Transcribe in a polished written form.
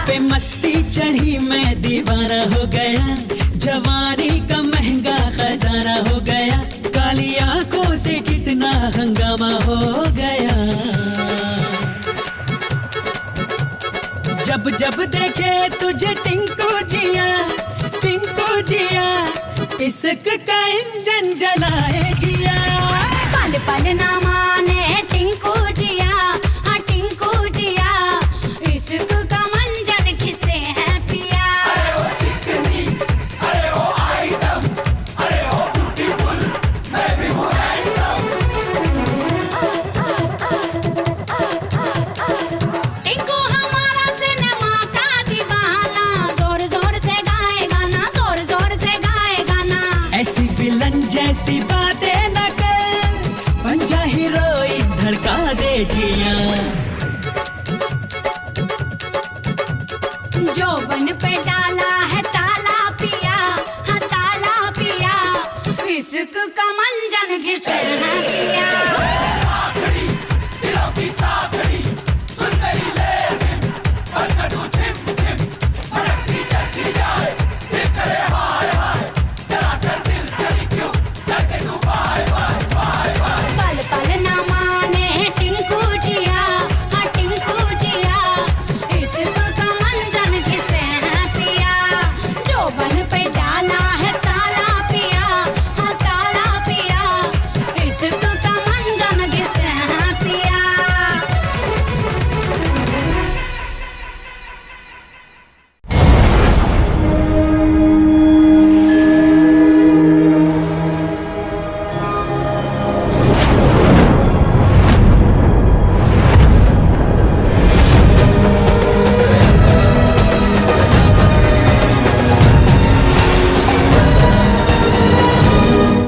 पे मस्ती चढ़ी मैं दीवाना हो गया, जवानी का महंगा खजाना हो गया, काली आंखों से कितना हंगामा हो गया। जब जब देखे तुझे टिंकू जिया, टिंकू जिया, इश्क का इंजन जलाए जिया। पल पल ना माने टिंकू जिया, हाँ टिंकू जिया, इश्क का मंजन किसे है पिया। अरे ओ चिकनी, अरे ओ आइटम, अरे ओ ब्यूटीफुल, मैं भी हूँ हैंडसम। टिंकू हमारा सिनेमा का दीवाना, जोर जोर से गाए गाना, जोर जोर से गाए गाना। ऐसी विलन जैसी बातें न कर, बन जा हीरोइन धड़का दे जिया। जो बन पे डाला है ताला पिया, हाँ ताला पिया, इश्क का मंजन घिसे है पिया।